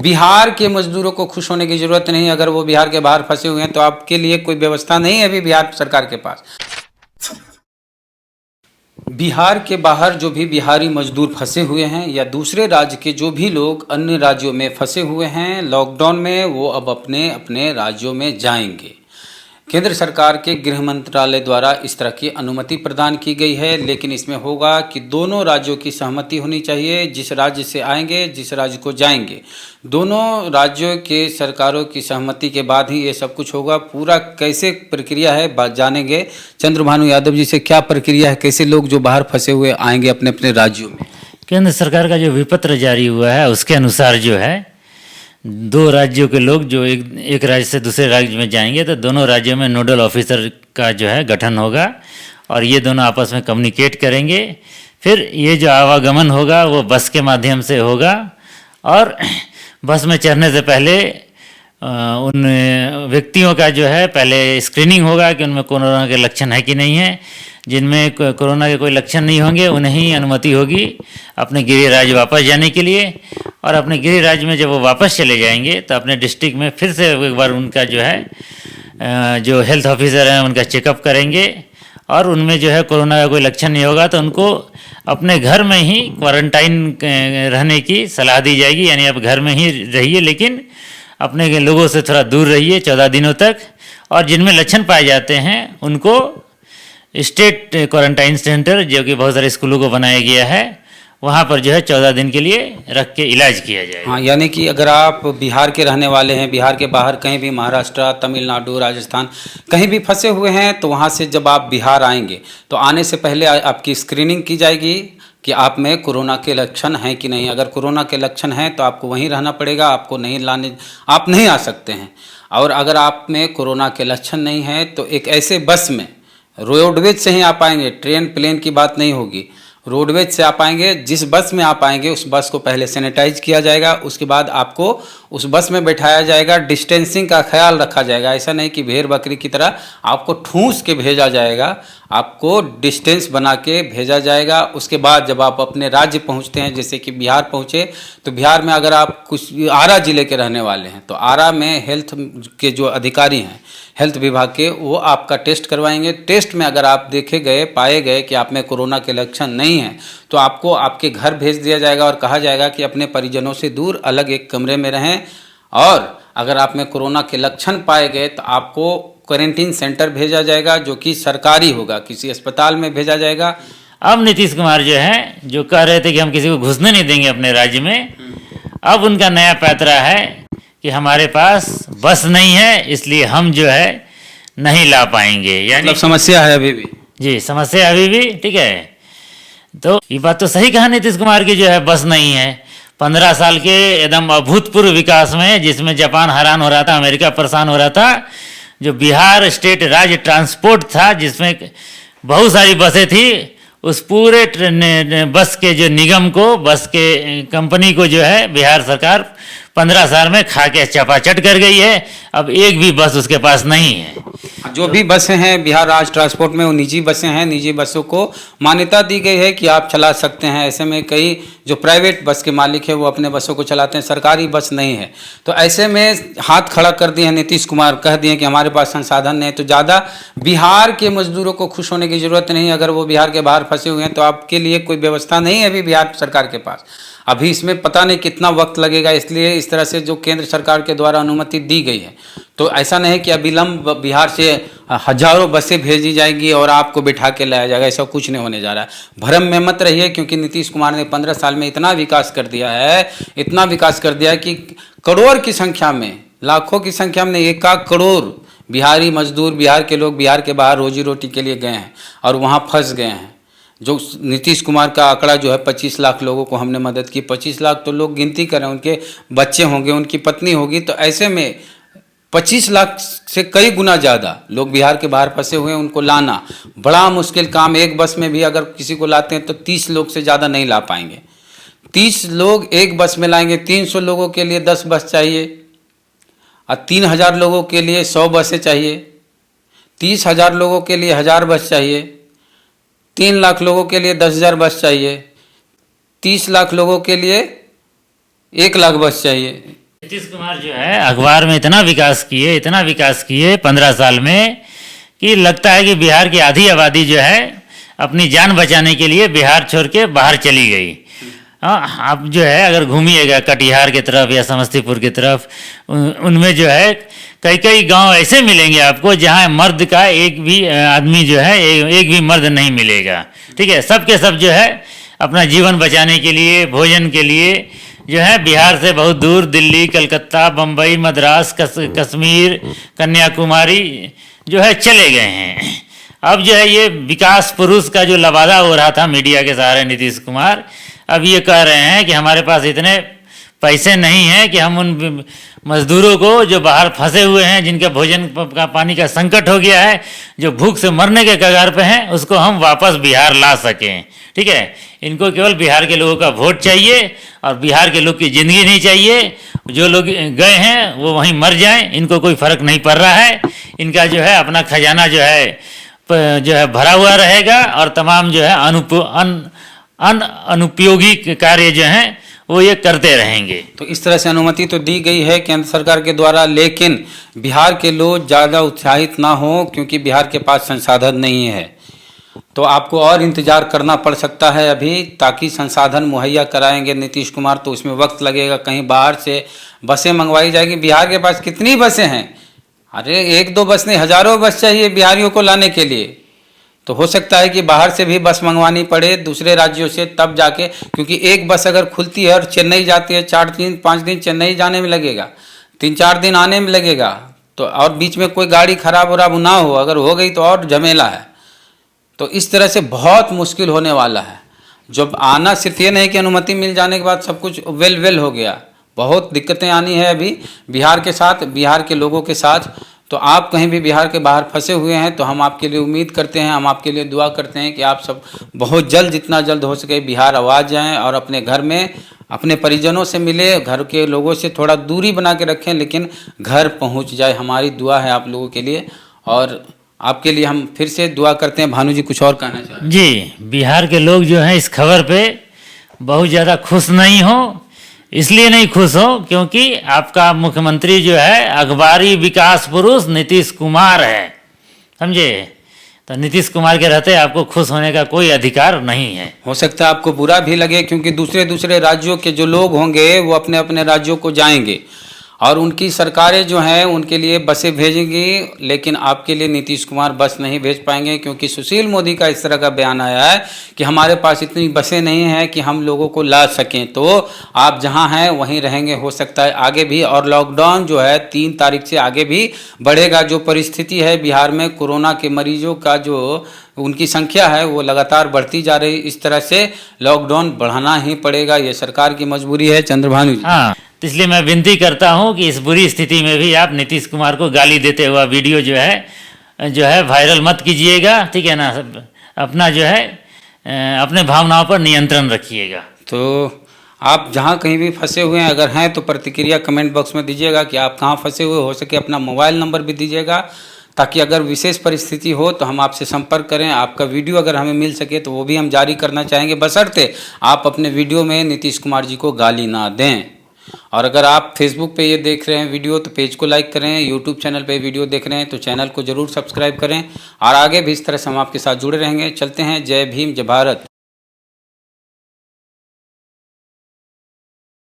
बिहार के मजदूरों को खुश होने की जरूरत नहीं। अगर वो बिहार के बाहर फंसे हुए हैं तो आपके लिए कोई व्यवस्था नहीं है अभी बिहार सरकार के पास। बिहार के बाहर जो भी बिहारी मजदूर फंसे हुए हैं या दूसरे राज्य के जो भी लोग अन्य राज्यों में फंसे हुए हैं लॉकडाउन में, वो अब अपने अपने राज्यों में जाएंगे। केंद्र सरकार के गृह मंत्रालय द्वारा इस तरह की अनुमति प्रदान की गई है, लेकिन इसमें होगा कि दोनों राज्यों की सहमति होनी चाहिए। जिस राज्य से आएंगे, जिस राज्य को जाएंगे, दोनों राज्यों के सरकारों की सहमति के बाद ही ये सब कुछ होगा। पूरा कैसे प्रक्रिया है जानेंगे चंद्रभानु यादव जी से। क्या प्रक्रिया है, कैसे लोग जो बाहर फंसे हुए आएंगे अपने अपने राज्यों में? केंद्र सरकार का जो विपत्र जारी हुआ है उसके अनुसार जो है, दो राज्यों के लोग जो एक राज्य से दूसरे राज्य में जाएंगे तो दोनों राज्यों में नोडल ऑफिसर का जो है गठन होगा और ये दोनों आपस में कम्युनिकेट करेंगे। फिर ये जो आवागमन होगा वो बस के माध्यम से होगा और बस में चढ़ने से पहले उन व्यक्तियों का जो है पहले स्क्रीनिंग होगा कि उनमें कोरोना के लक्षण है कि नहीं है। जिनमें कोरोना के कोई लक्षण नहीं होंगे उन्हें ही अनुमति होगी अपने गृह राज्य वापस जाने के लिए। और अपने गृह राज्य में जब वो वापस चले जाएंगे तो अपने डिस्ट्रिक्ट में फिर से एक बार उनका जो है जो हेल्थ ऑफिसर हैं उनका चेकअप करेंगे और उनमें जो है कोरोना का कोई लक्षण नहीं होगा तो उनको अपने घर में ही क्वारंटाइन रहने की सलाह दी जाएगी। यानी आप घर में ही रहिए लेकिन अपने लोगों से थोड़ा दूर रहिए 14 दिनों तक। और जिनमें लक्षण पाए जाते हैं उनको स्टेट क्वारंटाइन सेंटर, जो कि बहुत सारे स्कूलों को बनाया गया है, वहाँ पर जो है 14 दिन के लिए रख के इलाज किया जाएगा। हाँ, यानी कि अगर आप बिहार के रहने वाले हैं, बिहार के बाहर कहीं भी महाराष्ट्र, तमिलनाडु, राजस्थान कहीं भी फंसे हुए हैं तो वहाँ से जब आप बिहार आएंगे तो आने से पहले आपकी स्क्रीनिंग की जाएगी कि आप में कोरोना के लक्षण हैं कि नहीं। अगर कोरोना के लक्षण हैं तो आपको वहीं रहना पड़ेगा, आपको आप नहीं आ सकते हैं। और अगर आप में कोरोना के लक्षण नहीं हैं तो एक ऐसे बस में रोडवेज से ही आप आएंगे, ट्रेन प्लेन की बात नहीं होगी, रोडवेज से आप आएंगे। जिस बस में आप आएंगे उस बस को पहले सैनिटाइज किया जाएगा, उसके बाद आपको उस बस में बैठाया जाएगा। डिस्टेंसिंग का ख्याल रखा जाएगा। ऐसा नहीं कि भेड़ बकरी की तरह आपको ठूंस के भेजा जाएगा, आपको डिस्टेंस बना के भेजा जाएगा। उसके बाद जब आप अपने राज्य पहुंचते हैं, जैसे कि बिहार पहुंचे, तो बिहार में अगर आप कुछ आरा जिले के रहने वाले हैं तो आरा में हेल्थ के जो अधिकारी हैं हेल्थ विभाग के, वो आपका टेस्ट करवाएंगे। टेस्ट में अगर आप पाए गए कि आप में कोरोना के लक्षण नहीं है तो आपको आपके घर भेज दिया जाएगा और कहा जाएगा कि अपने परिजनों से दूर अलग एक कमरे में रहें। और अगर आप में कोरोना के लक्षण पाए गए तो आपको क्वारंटीन सेंटर भेजा जाएगा, जो कि सरकारी होगा, किसी अस्पताल में भेजा जाएगा। अब नीतीश कुमार जो है, जो कह रहे थे कि हम किसी को घुसने नहीं देंगे अपने राज्य में, अब उनका नया पैतरा है कि हमारे पास बस नहीं है इसलिए हम जो है नहीं ला पाएंगे। यानी मतलब समस्या है अभी भी। जी, समस्या अभी भी, ठीक है। तो ये बात तो सही कहा नीतीश कुमार की, जो है बस नहीं है। 15 साल के एकदम अभूतपूर्व विकास में, जिसमें जापान हैरान हो रहा था, अमेरिका परेशान हो रहा था, जो बिहार स्टेट राज्य ट्रांसपोर्ट था जिसमें बहुत सारी बसें थी, उस पूरे बस के जो निगम को, बस के कंपनी को जो है बिहार सरकार 15 साल में खा के चपाचट कर गई है। अब एक भी बस उसके पास नहीं है। जो भी बसें हैं बिहार राज्य ट्रांसपोर्ट में वो निजी बसें हैं। निजी बसों को मान्यता दी गई है कि आप चला सकते हैं। ऐसे में कई जो प्राइवेट बस के मालिक हैं वो अपने बसों को चलाते हैं, सरकारी बस नहीं है। तो ऐसे में हाथ खड़ा कर दिए हैं नीतीश कुमार, कह दिए कि हमारे पास संसाधन नहीं है। तो ज़्यादा बिहार के मजदूरों को खुश होने की ज़रूरत नहीं। अगर वो बिहार के बाहर फंसे हुए हैं तो आपके लिए कोई व्यवस्था नहीं है अभी बिहार सरकार के पास। अभी इसमें पता नहीं कितना वक्त लगेगा, इसलिए इस तरह से जो केंद्र सरकार के द्वारा अनुमति दी गई है, तो ऐसा नहीं कि अविलंब बिहार से हजारों बसें भेजी जाएंगी और आपको बिठा के लाया जाएगा। ऐसा कुछ नहीं होने जा रहा है। भ्रम में मत रहिए, क्योंकि नीतीश कुमार ने 15 साल में इतना विकास कर दिया है, इतना विकास कर दिया है कि करोड़ की संख्या में, लाखों की संख्या में, 1 करोड़ बिहारी मजदूर, बिहार के लोग बिहार के बाहर रोजी रोटी के लिए गए हैं और वहाँ फंस गए हैं। जो नीतीश कुमार का आंकड़ा जो है 25 लाख लोगों को हमने मदद की। 25 लाख तो लोग गिनती करें, उनके बच्चे होंगे, उनकी पत्नी होगी, तो ऐसे में 25 लाख से कई गुना ज़्यादा लोग बिहार के बाहर फंसे हुए हैं। उनको लाना बड़ा मुश्किल काम। एक बस में भी अगर किसी को लाते हैं तो 30 लोग से ज़्यादा नहीं ला पाएंगे। 30 लोग एक बस में लाएंगे, 300 लोगों के लिए 10 बस चाहिए और 3000 लोगों के लिए 100 बसें चाहिए। 30,000 लोगों के लिए 1000 बस चाहिए। 3 लाख लोगों के लिए 10,000 बस चाहिए। 30 लाख लोगों के लिए 1 लाख बस चाहिए। नीतीश कुमार जो है अखबार में इतना विकास किए 15 साल में कि लगता है कि बिहार की आधी आबादी जो है अपनी जान बचाने के लिए बिहार छोड़ के बाहर चली गई। हाँ, आप जो है अगर घूमिएगा कटिहार की तरफ या समस्तीपुर की तरफ, उनमें जो है कई कई गांव ऐसे मिलेंगे आपको जहां मर्द का एक भी आदमी जो है एक भी मर्द नहीं मिलेगा। ठीक है, सब के सब जो है अपना जीवन बचाने के लिए, भोजन के लिए जो है बिहार से बहुत दूर दिल्ली, कलकत्ता, बम्बई, मद्रास, कश्मीर, कन्याकुमारी जो है चले गए हैं। अब जो है ये विकास पुरुष का जो लबादा हो रहा था मीडिया के सहारे नीतीश कुमार, अब ये कह रहे हैं कि हमारे पास इतने पैसे नहीं हैं कि हम उन मजदूरों को जो बाहर फंसे हुए हैं, जिनके भोजन का पानी का संकट हो गया है, जो भूख से मरने के कगार पे हैं, उसको हम वापस बिहार ला सकें। ठीक है, इनको केवल बिहार के लोगों का वोट चाहिए और बिहार के लोग की ज़िंदगी नहीं चाहिए। जो लोग गए हैं वो वहीं मर जाएं, इनको कोई फर्क नहीं पड़ रहा है। इनका जो है अपना खजाना जो है भरा हुआ रहेगा और तमाम जो है अनुपयोगी कार्य जो हैं वो ये करते रहेंगे। तो इस तरह से अनुमति तो दी गई है केंद्र सरकार के द्वारा, लेकिन बिहार के लोग ज़्यादा उत्साहित ना हो क्योंकि बिहार के पास संसाधन नहीं है। तो आपको और इंतज़ार करना पड़ सकता है अभी, ताकि संसाधन मुहैया कराएंगे नीतीश कुमार, तो उसमें वक्त लगेगा। कहीं बाहर से बसें मंगवाई जाएगी। बिहार के पास कितनी बसें हैं? अरे 1-2 बस नहीं, हज़ारों बस चाहिए बिहारियों को लाने के लिए। तो हो सकता है कि बाहर से भी बस मंगवानी पड़े दूसरे राज्यों से, तब जाके, क्योंकि एक बस अगर खुलती है और चेन्नई जाती है, 4-5 दिन चेन्नई जाने में लगेगा, 3-4 दिन आने में लगेगा। तो और बीच में कोई गाड़ी खराब वराब ना हो, अगर हो गई तो और झमेला है। तो इस तरह से बहुत मुश्किल होने वाला है। जब आना सिर्फ ये नहीं कि अनुमति मिल जाने के बाद सब कुछ वेल हो गया, बहुत दिक्कतें आनी है अभी बिहार के साथ, बिहार के लोगों के साथ। तो आप कहीं भी बिहार के बाहर फंसे हुए हैं तो हम आपके लिए उम्मीद करते हैं, हम आपके लिए दुआ करते हैं कि आप सब बहुत जल्द, जितना जल्द हो सके बिहार आ जाएँ और अपने घर में अपने परिजनों से मिले, घर के लोगों से थोड़ा दूरी बना के रखें, लेकिन घर पहुंच जाए। हमारी दुआ है आप लोगों के लिए और आपके लिए हम फिर से दुआ करते हैं। भानु जी कुछ और कहना चाहते हैं? जी, बिहार के लोग जो हैं इस खबर पे बहुत ज़्यादा खुश नहीं हो, इसलिए नहीं खुश हो क्योंकि आपका मुख्यमंत्री जो है अखबारी विकास पुरुष नीतीश कुमार है, समझे। तो नीतीश कुमार के रहते आपको खुश होने का कोई अधिकार नहीं है। हो सकता है आपको बुरा भी लगे क्योंकि दूसरे राज्यों के जो लोग होंगे वो अपने अपने राज्यों को जाएंगे और उनकी सरकारें जो हैं उनके लिए बसें भेजेंगी, लेकिन आपके लिए नीतीश कुमार बस नहीं भेज पाएंगे क्योंकि सुशील मोदी का इस तरह का बयान आया है कि हमारे पास इतनी बसें नहीं हैं कि हम लोगों को ला सकें। तो आप जहां हैं वहीं रहेंगे, हो सकता है आगे भी। और लॉकडाउन जो है 3 तारीख से आगे भी बढ़ेगा। जो परिस्थिति है बिहार में, कोरोना के मरीजों का जो उनकी संख्या है वो लगातार बढ़ती जा रही, इस तरह से लॉकडाउन बढ़ाना ही पड़ेगा। ये सरकार की मजबूरी है। चंद्रभानु जी, हाँ, तो इसलिए मैं विनती करता हूं कि इस बुरी स्थिति में भी आप नीतीश कुमार को गाली देते हुआ वीडियो जो है वायरल मत कीजिएगा, ठीक है ना। अपना जो है अपने भावनाओं पर नियंत्रण रखिएगा। तो आप जहाँ कहीं भी फंसे हुए हैं अगर हैं तो प्रतिक्रिया कमेंट बॉक्स में दीजिएगा कि आप कहाँ फंसे हुए, हो सके अपना मोबाइल नंबर भी दीजिएगा ताकि अगर विशेष परिस्थिति हो तो हम आपसे संपर्क करें। आपका वीडियो अगर हमें मिल सके तो वो भी हम जारी करना चाहेंगे, बशर्ते आप अपने वीडियो में नीतीश कुमार जी को गाली ना दें। और अगर आप फेसबुक पे ये देख रहे हैं वीडियो तो पेज को लाइक करें, यूट्यूब चैनल पे वीडियो देख रहे हैं तो चैनल को ज़रूर सब्सक्राइब करें और आगे भी इस तरह से हम आपके साथ जुड़े रहेंगे। चलते हैं। जय भीम, जय भारत।